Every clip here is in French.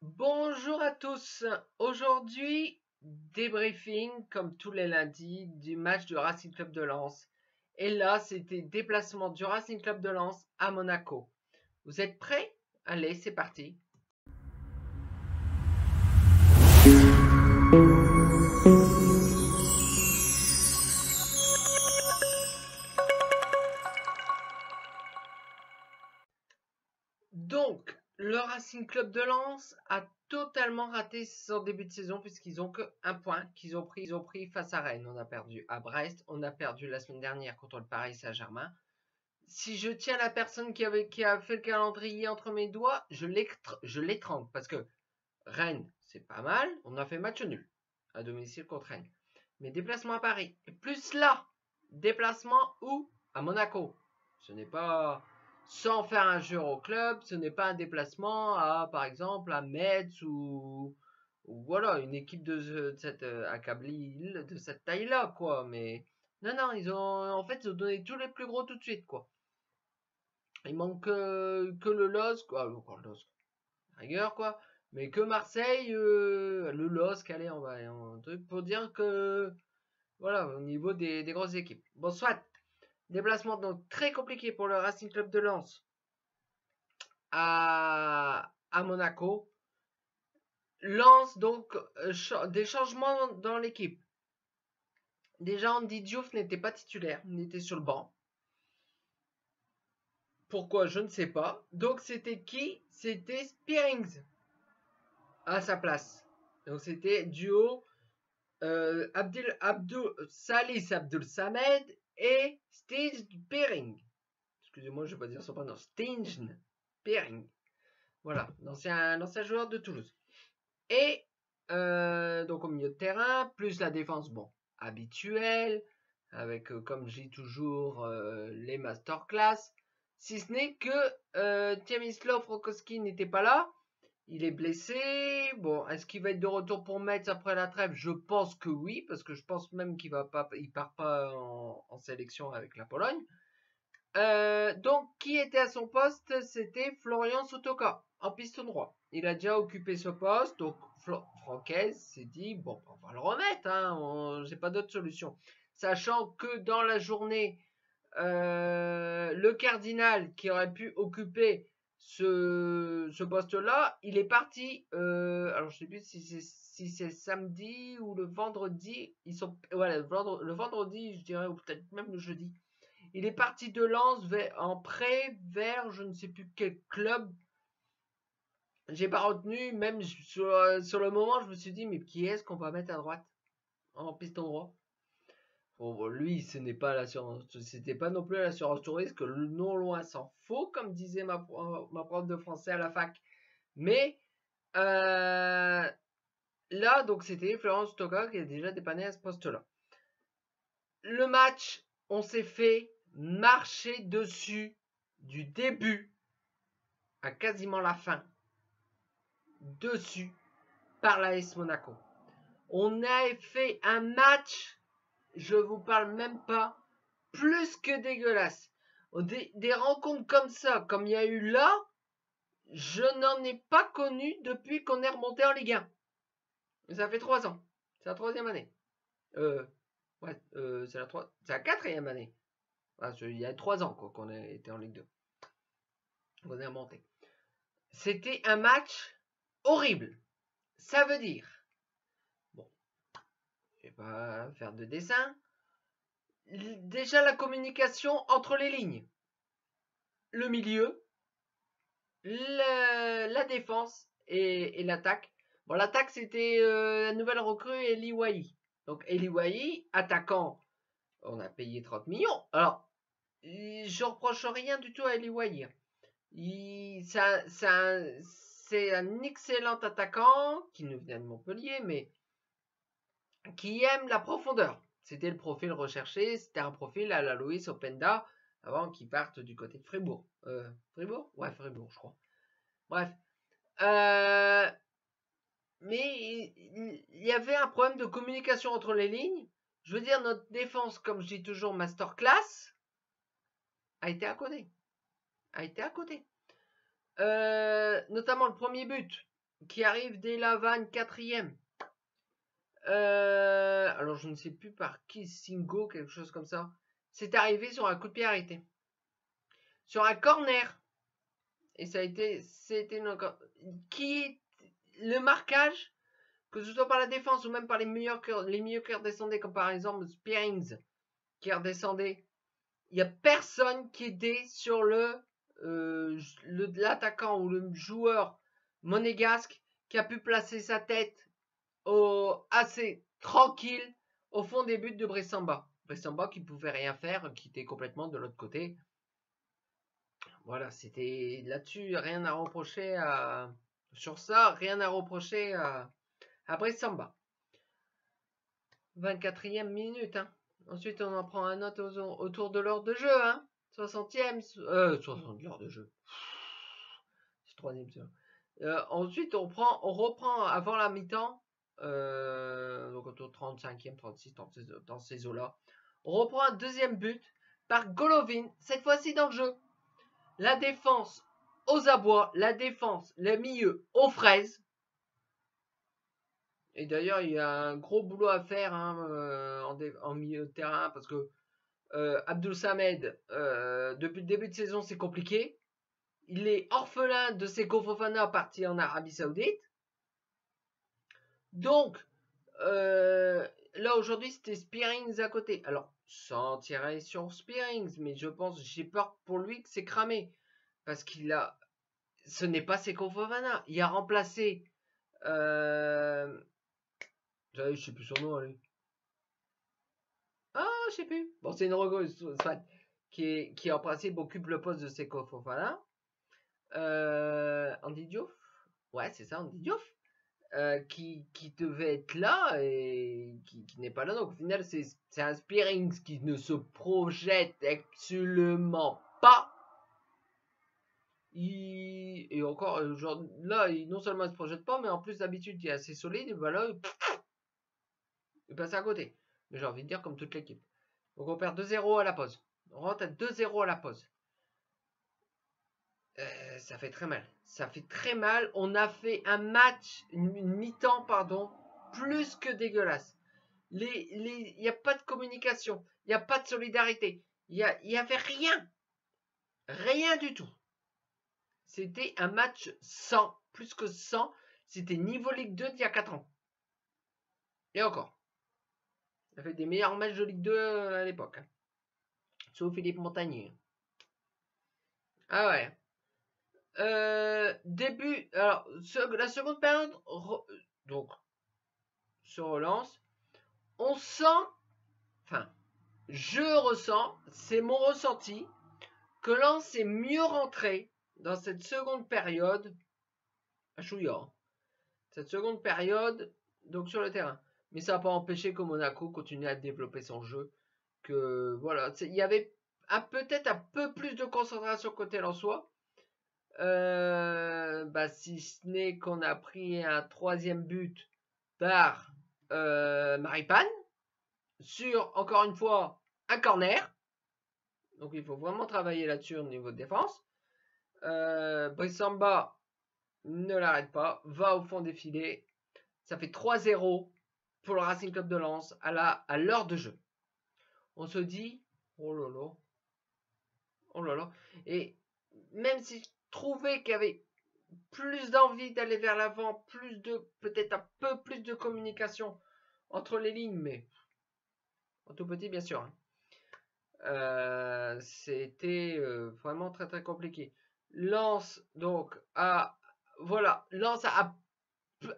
Bonjour à tous. Aujourd'hui, débriefing comme tous les lundis du match du Racing Club de Lens. Et là, c'était déplacement du Racing Club de Lens à Monaco. Vous êtes prêts? Allez, c'est parti. Donc, le Racing Club de Lens a totalement raté son début de saison puisqu'ils ont que un point qu'ils ont pris face à Rennes. On a perdu à Brest, on a perdu la semaine dernière contre le Paris Saint-Germain. Si je tiens la personne qui a fait le calendrier entre mes doigts, je l'étrangle parce que Rennes, c'est pas mal. On a fait match nul à domicile contre Rennes. Mais déplacement à Paris. Et plus là, déplacement où? À Monaco. Ce n'est pas sans faire un jeu au club, ce n'est pas un déplacement à, par exemple, à Metz ou voilà, une équipe de cette acablie de cette taille-là, quoi. Mais non, ils ont donné tous les plus gros tout de suite, quoi. Il manque que le LOSC, quoi. Encore le LOSC, rigueur, quoi. Mais que Marseille, le LOSC, allez, on va un truc pour dire que, voilà, au niveau des grosses équipes. Bon, soit, déplacement donc très compliqué pour le Racing Club de Lens à Monaco. Lens, donc, des changements dans l'équipe. Déjà, Andy Diouf n'était pas titulaire, il était sur le banc. Pourquoi, je ne sais pas. Donc, c'était qui? C'était Spearings à sa place. Donc c'était duo Salis Abdul Samed et Stijn Pering. Excusez-moi, je ne vais pas dire son prénom. Stijn Pering. Voilà, l'ancien joueur de Toulouse. Et donc au milieu de terrain, plus la défense, bon, habituelle, avec, comme je dis toujours, les masterclass. Si ce n'est que Tiemislav Rokoski n'était pas là. Il est blessé. Bon, est-ce qu'il va être de retour pour Metz après la trêve? Je pense que oui, parce que je pense même qu'il part pas en sélection avec la Pologne. Donc, qui était à son poste? C'était Florian Sotoka, en piston droit. Il a déjà occupé ce poste, donc Francaise s'est dit, bon, on va le remettre, hein, j'ai pas d'autre solution. Sachant que dans la journée, le cardinal qui aurait pu occuper ce poste-là, il est parti. Alors, je sais plus si c'est samedi ou le vendredi. Voilà, le vendredi, je dirais, ou peut-être même le jeudi. Il est parti de Lens en prêt vers je ne sais plus quel club. J'ai pas retenu, même sur le moment, je me suis dit, mais qui est-ce qu'on va mettre à droite en piston droit? Bon, lui, c'était pas non plus l'assurance touriste, que non loin s'en faut, comme disait ma prof de français à la fac. Mais là, donc c'était Florence Toka qui a déjà dépanné à ce poste-là. Le match, on s'est fait marcher dessus du début à quasiment la fin, dessus par l'AS Monaco. On a fait un match, je vous parle même pas, plus que dégueulasse. Des rencontres comme ça, comme il y a eu là, je n'en ai pas connu depuis qu'on est remonté en Ligue 1. Ça fait 3 ans. C'est la 3e année. C'est la 4e année. Il y a 3 ans qu'on a été en Ligue 2. On est remonté. C'était un match horrible. Ça veut dire, bon, je vais pas faire de dessin. Déjà la communication entre les lignes. Le milieu, la défense et l'attaque. Bon, l'attaque, c'était la nouvelle recrue Eli Wahi. Donc, Eli Wahi, attaquant, on a payé 30 millions. Alors, je reproche rien du tout à Eli Wahi. C'est un excellent attaquant qui nous vient de Montpellier, mais qui aime la profondeur. C'était le profil recherché, c'était un profil à la Luis Openda avant qu'il parte du côté de Fribourg. Fribourg? Ouais, Fribourg, je crois. Bref. Mais il y avait un problème de communication entre les lignes. Je veux dire, notre défense, comme je dis toujours, masterclass, a été à côté. Notamment le premier but. qui arrive dès la 24e. Alors, je ne sais plus par qui, Singo, quelque chose comme ça. C'est arrivé sur un coup de pied arrêté. Sur un corner. Et ça a été... C'était qui... Le marquage, que ce soit par la défense ou même par les milieux qui redescendaient, comme par exemple Spearings, qui redescendait. Il n'y a personne qui était sur l'attaquant ou le joueur monégasque qui a pu placer sa tête assez tranquille au fond des buts de Bressamba. Bressamba qui pouvait rien faire, qui était complètement de l'autre côté. Voilà, c'était là-dessus, rien à reprocher à... Sur ça, rien à reprocher à Bressamba. 24e minute, hein. Ensuite, on en prend un autre autour de l'heure de jeu, hein. 60e, 60 l'heure de jeu. C'est 3e. Ensuite, on reprend avant la mi-temps, donc autour de 35e, 36, dans ces eaux-là. On reprend un deuxième but par Golovin, cette fois-ci dans le jeu. La défense aux abois, la défense, le milieu aux fraises. Et d'ailleurs, il y a un gros boulot à faire en milieu de terrain parce que Abdul Samed, depuis le début de saison, c'est compliqué. Il est orphelin de Seko Fofana parti en Arabie Saoudite. Donc, là aujourd'hui, c'était Spearings à côté. Alors, sans tirer sur Spearings, mais j'ai peur pour lui que c'est cramé. Parce ce n'est pas Seko Fofana. Il a remplacé... je sais plus son nom, allez. Ah, je sais plus. Bon, c'est une regrosse qui en principe occupe le poste de Seko Fofana. Andy Diouf. Ouais, c'est ça, Andy Diouf. Qui devait être là et qui n'est pas là. Donc au final, c'est un Spearings qui ne se projette absolument pas. Et encore, genre, là, non seulement il se projette pas, mais en plus d'habitude, il est assez solide. Et voilà, il passe à côté. Mais j'ai envie de dire comme toute l'équipe. Donc on perd 2-0 à la pause. On rentre à 2-0 à la pause. Ça fait très mal. Ça fait très mal. On a fait un match, une mi-temps, pardon, plus que dégueulasse. Il n'y a pas de communication. Il n'y a pas de solidarité. Il n'y avait rien. Rien du tout. C'était un match 100. Plus que 100. C'était niveau Ligue 2 d'il y a 4 ans. Et encore. Ça fait des meilleurs matchs de Ligue 2 à l'époque. Hein. Sauf Philippe Montagnier. Ah ouais. Début. Alors, la seconde période. Donc, se relance. On sent. Enfin, je ressens. C'est mon ressenti. Que Lens est mieux rentré dans cette seconde période. À Chouillard. Cette seconde période. Donc, sur le terrain. Mais ça n'a pas empêché que Monaco continue à développer son jeu. Que voilà. Il y avait peut-être un peu plus de concentration côté lensois. Si ce n'est qu'on a pris un troisième but par Maripane sur, encore une fois, un corner. Donc il faut vraiment travailler là-dessus au niveau de défense. Brissamba ne l'arrête pas, va au fond des filets. Ça fait 3-0 pour le Racing Club de Lens à l'heure de jeu. On se dit, oh là là, oh là là. Et même si je trouvais qu'il y avait plus d'envie d'aller vers l'avant, peut-être un peu plus de communication entre les lignes, mais en tout petit bien sûr. C'était vraiment très très compliqué. Lens donc Lens a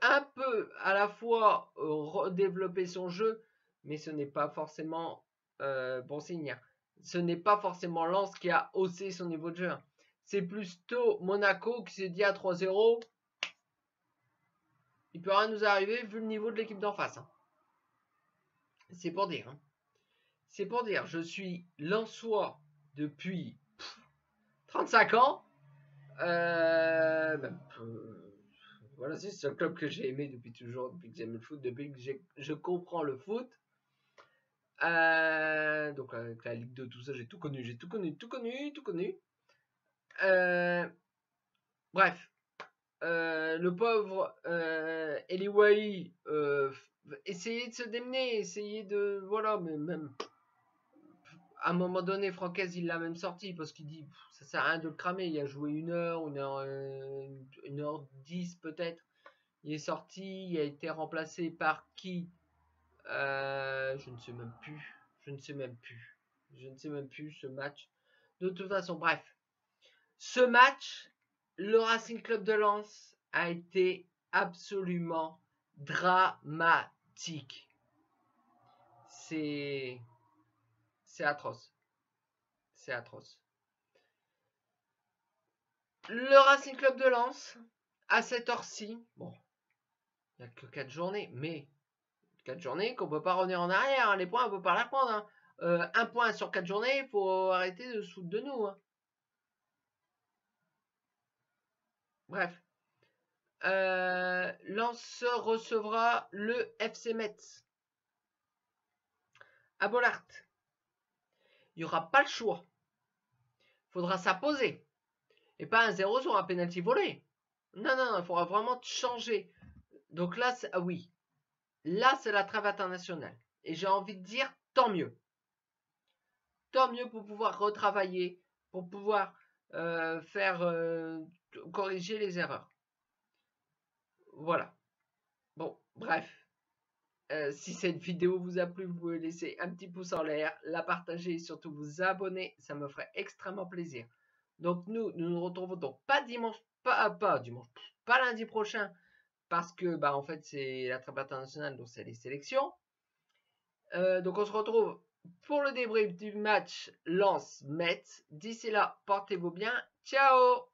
un peu à la fois redéveloppé son jeu, mais ce n'est pas forcément bon signe. Ce n'est pas forcément Lens qui a haussé son niveau de jeu. C'est plutôt Monaco qui s'est dit à 3-0. Il peut rien nous arriver vu le niveau de l'équipe d'en face. Hein. C'est pour dire. Hein. C'est pour dire. Je suis lensois depuis 35 ans. Voilà, c'est ce club que j'ai aimé depuis toujours, depuis que j'aime le foot, depuis que je comprends le foot. Donc avec la Ligue 2, tout ça, j'ai tout connu. Bref. le pauvre Eli Wahi essayait de se démener, essayait de... Voilà, mais même... À un moment donné, Francaise, il l'a même sorti parce qu'il dit ça sert à rien de le cramer. Il a joué 1h10 peut-être. Il est sorti, il a été remplacé par qui? Je ne sais même plus. Je ne sais même plus ce match. De toute façon, bref. Ce match, le Racing Club de Lens a été absolument dramatique. C'est atroce. C'est atroce. Le Racing Club de Lens, à cette heure-ci, bon, il n'y a que 4 journées, mais 4 journées qu'on ne peut pas revenir en arrière. Hein. Les points, on ne peut pas les prendre. Hein. 1 point sur 4 journées, il faut arrêter de se foutre de nous. Hein. Bref. Lens recevra le FC Metz à Bollaert. Il n'y aura pas le choix. Il faudra s'imposer. Et pas un 0 sur un penalty volé. Non, il faudra vraiment changer. Donc là, oui. Là, c'est la trêve internationale. Et j'ai envie de dire, tant mieux. Tant mieux pour pouvoir retravailler, pour pouvoir corriger les erreurs. Voilà. Bon, bref. Si cette vidéo vous a plu, vous pouvez laisser un petit pouce en l'air, la partager et surtout vous abonner. Ça me ferait extrêmement plaisir. Donc nous nous retrouvons donc pas lundi prochain, parce que en fait c'est la trêve internationale, donc c'est les sélections. Donc on se retrouve pour le débrief du match Lens-Metz. D'ici là, portez-vous bien. Ciao!